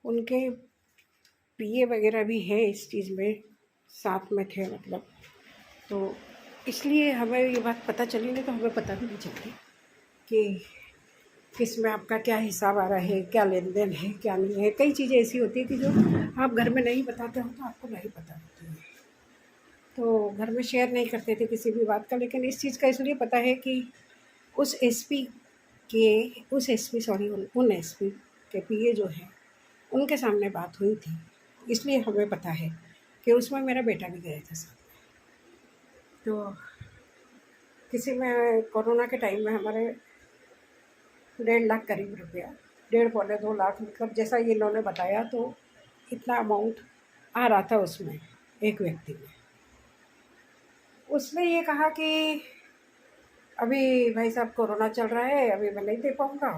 उनके पीए वगैरह भी है इस चीज़ में, साथ में थे मतलब। तो इसलिए हमें ये बात पता चली, नहीं तो हमें पता भी नहीं चलती कि किस में आपका क्या हिसाब आ रहा है, क्या लेन देन है, क्या नहीं है। कई चीज़ें ऐसी होती है कि जो आप घर में नहीं बताते हो तो आपको नहीं पता होती है, तो घर में शेयर नहीं करते थे किसी भी बात का। लेकिन इस चीज़ का इसलिए पता है कि उस एसपी उन एसपी के पीए जो हैं उनके सामने बात हुई थी, इसलिए हमें पता है कि उसमें मेरा बेटा भी गया था साथ में। तो किसी में कोरोना के टाइम में हमारे 1.5 लाख करीब रुपया, 1.5 पौने 2 लाख, मतलब जैसा ये इन्होंने बताया, तो इतना अमाउंट आ रहा था उसमें एक व्यक्ति में। उसने ये कहा कि अभी भाई साहब कोरोना चल रहा है, अभी मैं नहीं दे पाऊँगा।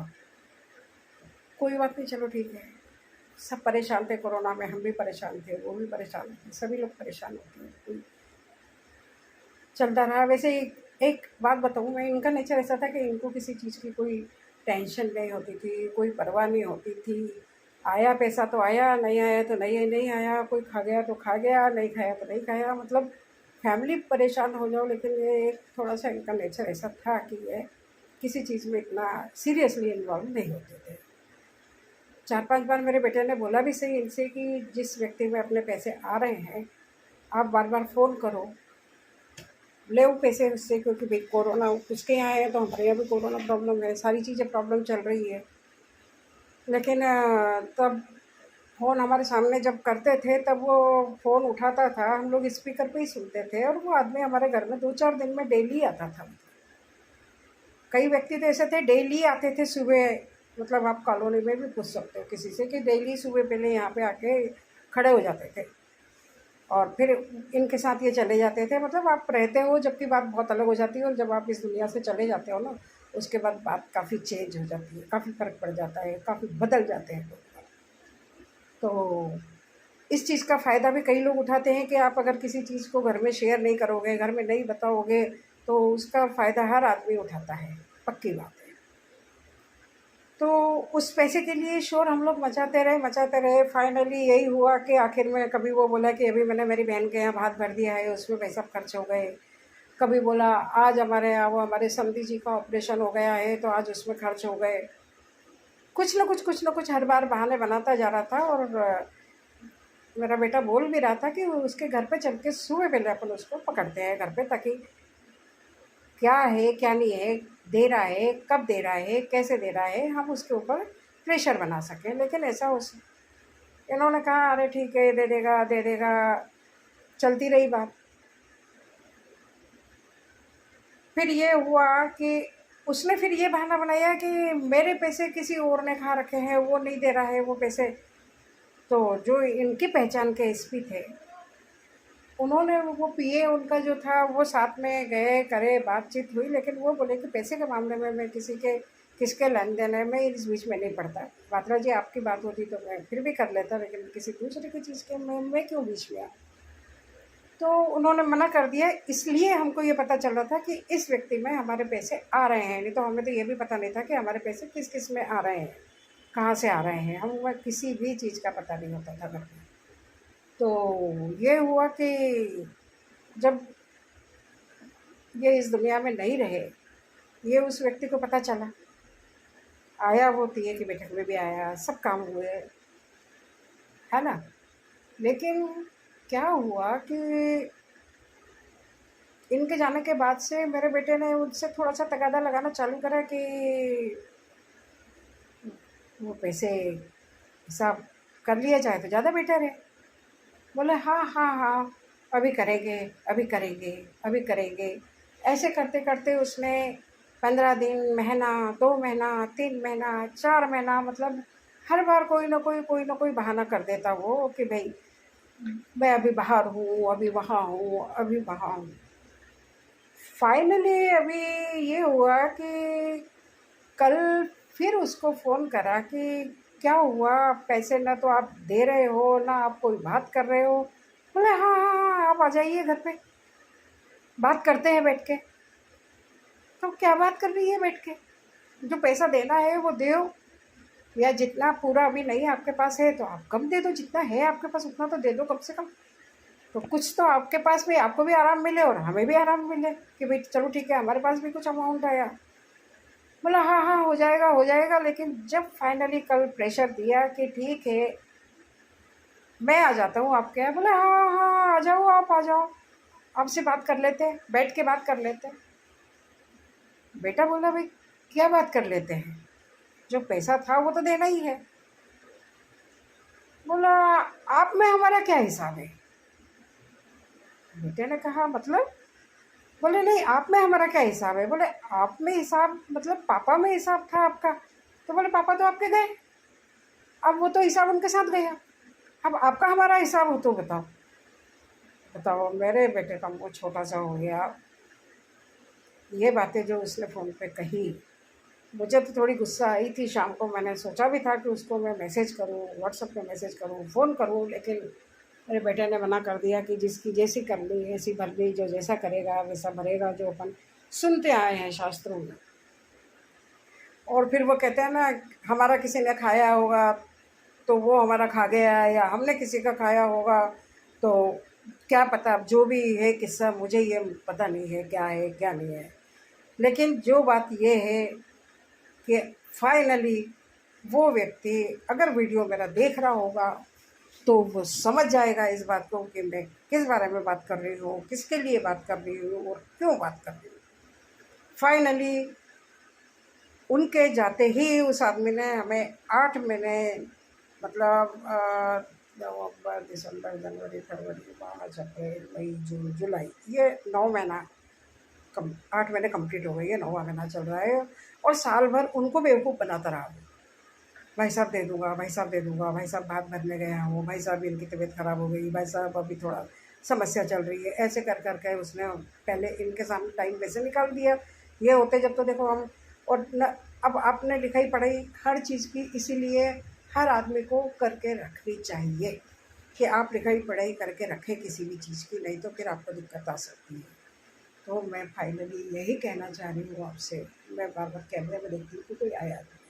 कोई बात नहीं, चलो ठीक है। सब परेशान थे कोरोना में, हम भी परेशान थे, वो भी परेशान थे, सभी लोग परेशान होते हैं। चलता रहा। वैसे एक बात बताऊँ मैं, इनका नेचर ऐसा था कि इनको किसी चीज़ की कोई टेंशन नहीं होती थी, कोई परवाह नहीं होती थी। आया पैसा तो आया, नहीं आया तो नहीं आया, कोई खा गया तो खा गया, नहीं खाया तो नहीं खाया, मतलब फैमिली परेशान हो जाओ। लेकिन ये एक थोड़ा-सा इनका नेचर ऐसा था कि ये किसी चीज़ में इतना सीरियसली इन्वॉल्व नहीं होते थे। 4-5 बार मेरे बेटे ने बोला भी सही इनसे कि जिस व्यक्ति में अपने पैसे आ रहे हैं, आप बार-बार फ़ोन करो, ले वो पैसे उससे, क्योंकि भाई कोरोना उसके यहाँ है तो हमारे यहाँ भी कोरोना प्रॉब्लम है, सारी चीज़ें प्रॉब्लम चल रही है। लेकिन तब फ़ोन हमारे सामने जब करते थे तब वो फ़ोन उठाता था, हम लोग स्पीकर पे ही सुनते थे, और वो आदमी हमारे घर में 2-4 दिन में डेली आता था। कई व्यक्ति तो ऐसे थे डेली आते थे सुबह, मतलब आप कॉलोनी में भी पूछ सकते हो किसी से कि डेली सुबह पहले यहाँ पे आके खड़े हो जाते थे और फिर इनके साथ ये चले जाते थे। मतलब आप रहते हो जबकि बात बहुत अलग हो जाती है, और जब आप इस दुनिया से चले जाते हो ना, उसके बाद बात काफ़ी चेंज हो जाती है, काफ़ी फ़र्क पड़ जाता है, काफ़ी बदल जाते हैं लोग। तो इस चीज़ का फ़ायदा भी कई लोग उठाते हैं कि आप अगर किसी चीज़ को घर में शेयर नहीं करोगे, घर में नहीं बताओगे, तो उसका फ़ायदा हर आदमी उठाता है, पक्की बात है। तो उस पैसे के लिए शोर हम लोग मचाते रहे। फाइनली यही हुआ कि आखिर में कभी वो बोला कि अभी मैंने मेरी बहन के यहाँ भात भर दिया है, उसमें पैसा खर्च हो गए। कभी बोला आज हमारे यहाँ वो हमारे समधी जी का ऑपरेशन हो गया है तो आज उसमें खर्च हो गए। कुछ न कुछ हर बार बहाने बनाता जा रहा था। और मेरा बेटा बोल भी रहा था कि उसके घर पे चल के सुबह पहले अपन उसको पकड़ते हैं घर पे, ताकि क्या है क्या नहीं है, दे रहा है कब दे रहा है, कैसे दे रहा है, हम उसके ऊपर प्रेशर बना सकें। लेकिन ऐसा उस इन्होंने कहा अरे ठीक है दे देगा, चलती रही बात। फिर ये हुआ कि उसने फिर ये बहाना बनाया कि मेरे पैसे किसी और ने खा रखे हैं, वो नहीं दे रहा है वो पैसे। तो जो इनकी पहचान के एसपी थे, उन्होंने वो पीए उनका जो था वो साथ में गए, करे, बातचीत हुई, लेकिन वो बोले कि पैसे के मामले में मैं किसके लेन देन है, मैं इस बीच में नहीं पड़ता। वात्रा जी आपकी बात होती तो मैं फिर भी कर लेता, लेकिन किसी दूसरे की चीज़ के मैं क्यों बीच में आऊँ। तो उन्होंने मना कर दिया। इसलिए हमको ये पता चल रहा था कि इस व्यक्ति में हमारे पैसे आ रहे हैं, नहीं तो हमें तो ये भी पता नहीं था कि हमारे पैसे किस किस में आ रहे हैं, कहाँ से आ रहे हैं, हमें किसी भी चीज़ का पता नहीं होता था घर में। तो ये हुआ कि जब ये इस दुनिया में नहीं रहे, ये उस व्यक्ति को पता चला, आया वो पीए की बैठक में भी आया, सब काम हुए, है ना। लेकिन क्या हुआ कि इनके जाने के बाद से मेरे बेटे ने उनसे थोड़ा सा तगादा लगाना चालू करा कि वो पैसे हिसाब कर लिया जाए तो ज़्यादा बेटर है। बोले हाँ, अभी करेंगे, अभी करेंगे, अभी करेंगे। ऐसे करते करते उसने 15 दिन, महीना, 2 महीना, 3 महीना, 4 महीना, मतलब हर बार कोई ना कोई बहाना कर देता वो कि भाई मैं अभी बाहर हूँ, अभी वहाँ हूँ, अभी वहाँ हूँ। फाइनली अभी ये हुआ कि कल फिर उसको फ़ोन करा कि क्या हुआ, पैसे ना तो आप दे रहे हो, ना आप कोई बात कर रहे हो। बोले हाँ, आप आ जाइए घर पे, बात करते हैं बैठ के। तो क्या बात कर रही है बैठ के, जो पैसा देना है वो दो, या जितना पूरा अभी नहीं आपके पास है तो आप कम दे दो, जितना है आपके पास उतना तो दे दो कम से कम। तो कुछ तो आपके पास भी, आपको भी आराम मिले और हमें भी आराम मिले कि भाई चलो ठीक है, हमारे पास भी कुछ अमाउंट आया। बोला हाँ हाँ हो जाएगा हो जाएगा। लेकिन जब फाइनली कल प्रेशर दिया कि ठीक है मैं आ जाता हूँ आपके यहाँ, बोला हाँ हाँ आ जाओ, आप आ जाओ, आपसे बात कर लेते हैं, बैठ के बात कर लेते हैं। बेटा बोला भाई क्या बात कर लेते हैं, जो पैसा था वो तो देना ही है। बोला आप में हमारा क्या हिसाब है। बेटे ने कहा मतलब। बोले नहीं आप में हमारा क्या हिसाब है। बोले आप में हिसाब मतलब पापा में हिसाब था आपका। तो बोले पापा तो आपके गए, अब वो तो हिसाब उनके साथ गया, अब आपका हमारा हिसाब हो तो बताओ। बताओ मेरे बेटे का मुँह छोटा सा हो गया। ये बातें जो उसने फ़ोन पे कही, मुझे तो थोड़ी गुस्सा आई थी। शाम को मैंने सोचा भी था कि उसको मैं मैसेज करूँ, व्हाट्सएप पे मैसेज करूँ, फ़ोन करूँ, लेकिन मेरे बेटे ने मना कर दिया कि जिसकी जैसी करनी ऐसी भरनी, जो जैसा करेगा वैसा भरेगा, जो अपन सुनते आए हैं शास्त्रों में। और फिर वो कहते हैं ना, हमारा किसी ने खाया होगा तो वो हमारा खा गया, या हमने किसी का खाया होगा तो क्या पता। जो भी है किस्सा, मुझे ये पता नहीं है क्या है क्या नहीं है। लेकिन जो बात ये है कि फाइनली वो व्यक्ति अगर वीडियो मेरा देख रहा होगा तो वो समझ जाएगा इस बात को कि मैं किस बारे में बात कर रही हूँ, किसके लिए बात कर रही हूँ और क्यों बात कर रही हूँ। फाइनली उनके जाते ही उस आदमी ने हमें 8 महीने, मतलब नवंबर दिसंबर जनवरी फरवरी मार्च अप्रैल मई जून जुलाई, ये 9 महीना 8 महीने कंप्लीट हो गई है, 9वां महीना चल रहा है। और साल भर उनको बेवकूफ़ बनाता रहा। भाई साहब दे दूँगा, भाई साहब दे दूँगा, भाई साहब भात भरने गया हूँ, भाई साहब इनकी तबीयत ख़राब हो गई, भाई साहब अभी थोड़ा समस्या चल रही है। ऐसे कर कर के उसने पहले इनके सामने टाइम वैसे निकाल दिया। ये होते जब तो देखो हम, और न अब आपने लिखाई पढ़ाई हर चीज़ की, इसीलिए हर आदमी को करके रखनी चाहिए कि आप लिखाई पढ़ाई करके रखें किसी भी चीज़ की, नहीं तो फिर आपको दिक्कत आ सकती है। तो मैं फाइनली यही कहना चाह रही हूँ आपसे। मैं बार बार कैमरे में देखती हूँ कि कोई आया नहीं।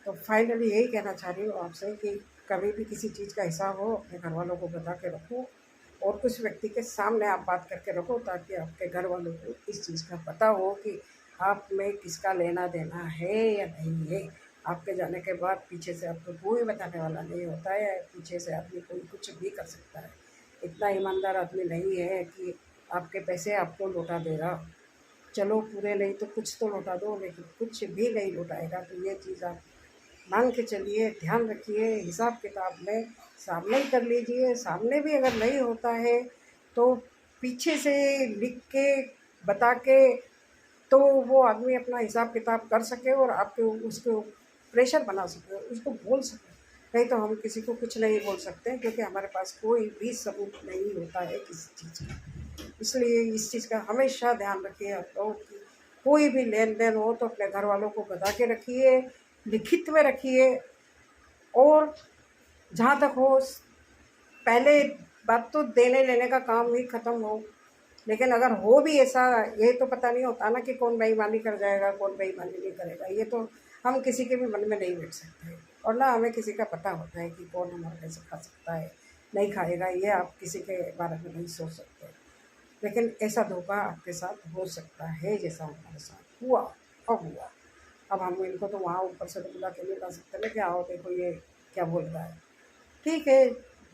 तो फाइनली यही कहना चाह रही हूँ आपसे कि कभी भी किसी चीज़ का हिसाब हो अपने घर वालों को बता के रखो, और कुछ व्यक्ति के सामने आप बात करके रखो, ताकि आपके घर वालों को इस चीज़ का पता हो कि आप में किसका लेना देना है या नहीं है। आपके जाने के बाद पीछे से आपको कोई बताने वाला नहीं होता है, पीछे से आदमी कोई कुछ भी कर सकता है। इतना ईमानदार आदमी नहीं है कि आपके पैसे आपको लौटा देगा। चलो पूरे नहीं तो कुछ तो लौटा दो, लेकिन कुछ भी नहीं लौटाएगा। तो ये चीज़ आप मान के चलिए, ध्यान रखिए, हिसाब किताब में सामने ही कर लीजिए। सामने भी अगर नहीं होता है तो पीछे से लिख के बता के, तो वो आदमी अपना हिसाब किताब कर सके और आपके उसको प्रेशर बना सके, उसको बोल सके। नहीं तो हम किसी को कुछ नहीं बोल सकते, क्योंकि हमारे पास कोई भी सबूत नहीं होता है किसी चीज़ का। इसलिए इस चीज़ का हमेशा ध्यान रखिए आप लोग कि कोई भी लेन देन हो तो अपने घर वालों को बता के रखिए, लिखित में रखिए। और जहाँ तक हो, पहले बात तो देने लेने का काम ही ख़त्म हो। लेकिन अगर हो भी ऐसा, ये तो पता नहीं होता ना कि कौन बेईमानी कर जाएगा कौन बेईमानी नहीं करेगा। ये तो हम किसी के भी मन में नहीं बैठ सकते, और ना हमें किसी का पता होता है कि कौन हमारे पैसे खा सकता है नहीं खाएगा। ये आप किसी के बारे में नहीं सोच सकते। लेकिन ऐसा धोखा आपके साथ हो सकता है, जैसा हमारे साथ हुआ अब हुआ। अब हम इनको तो वहाँ ऊपर से तो बुला के नहीं ला सकते ना कि आओ देखो ये क्या बोल रहा है। ठीक है,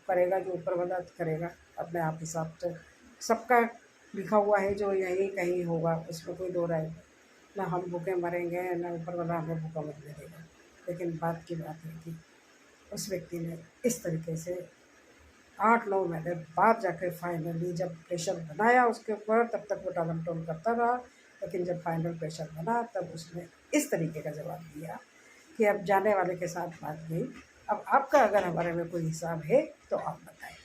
करेगा जो ऊपर वाला करेगा अपने आप हिसाब। तो सबका लिखा हुआ है जो यहीं कहीं होगा, उसमें कोई दो राय नहीं। ना हम भूखे मरेंगे ना ऊपर वाला हमें भूखा मरने देगा। लेकिन बात की बात है कि उस व्यक्ति ने इस तरीके से 8-9 महीने बाद जाकर फाइनली जब प्रेशर बनाया उसके ऊपर, तब तक वो टालम टोल करता रहा। लेकिन जब फाइनल प्रेशर बना तब उसने इस तरीके का जवाब दिया कि अब जाने वाले के साथ बात गई, अब आपका अगर हमारे में कोई हिसाब है तो आप बताएं।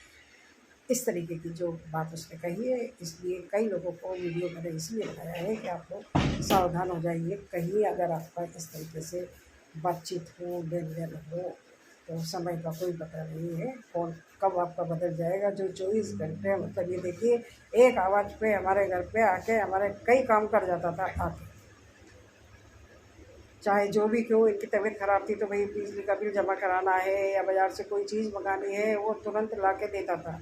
इस तरीके की जो बात उसने कही है। इसलिए कई लोगों को वीडियो मैंने इसलिए बनाया है कि आप लोग सावधान हो जाइए। कहीं अगर आपका इस तरीके से बातचीत हो, लेन देन हो, तो समय का कोई पता नहीं है कौन कब आपका बदल जाएगा। जो 24 घंटे, मतलब ये देखिए, एक आवाज़ पे हमारे घर पे आके हमारे कई काम कर जाता था आके। चाहे जो भी क्यों, इनकी तबीयत ख़राब थी तो भाई बिजली का बिल जमा कराना है या बाज़ार से कोई चीज़ मंगानी है, वो तुरंत ला के देता था।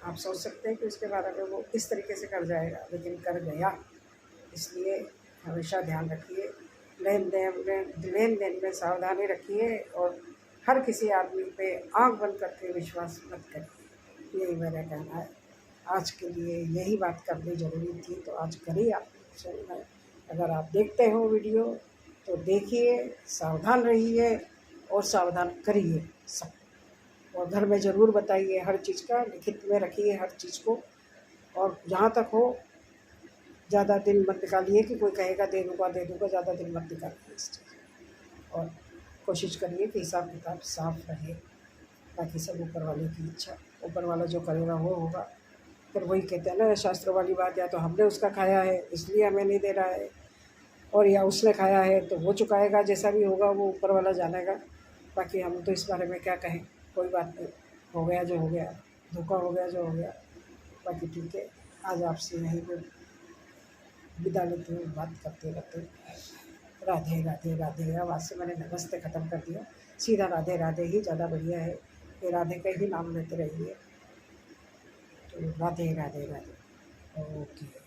आप सोच सकते हैं कि उसके बारे में वो किस तरीके से कर जाएगा, लेकिन कर गया। इसलिए हमेशा ध्यान रखिए, लेन देन में सावधानी रखिए और हर किसी आदमी पे आँख बंद करके विश्वास मत करिए। यही मेरा कहना है। आज के लिए यही बात करनी ज़रूरी थी, तो आज करी आप सुन। अगर आप देखते हो वीडियो तो देखिए, सावधान रहिए और सावधान करिए सब। और घर में ज़रूर बताइए, हर चीज़ का लिखित में रखिए हर चीज़ को। और जहाँ तक हो ज़्यादा दिन मत निकालिए कि कोई कहेगा दे दूँगा, ज़्यादा दिन मत निकालिए इस चीज़। और कोशिश करिए कि हिसाब किताब साफ़ रहे। बाकी सब ऊपर वाले की इच्छा, ऊपर वाला जो करेगा वो होगा। फिर वही कहते हैं ना शास्त्र वाली बात, या तो हमने उसका खाया है इसलिए हमें नहीं दे रहा है, और या उसने खाया है तो वो चुकाएगा। जैसा भी होगा वो ऊपर वाला जानेगा। बाकी हम तो इस बारे में क्या कहें, कोई बात नहीं, हो गया जो हो गया, धोखा हो गया जो हो गया। बाकी ठीक है, आज आपसे यहीं पे विदा लेते हुए बात करते रहते। राधे राधे राधे। आवाज़ से मैंने नमस्ते ख़त्म कर दिया, सीधा राधे राधे ही ज़्यादा बढ़िया है। ये राधे का ही नाम लेते रहिए। तो राधे राधे राधे। ओके।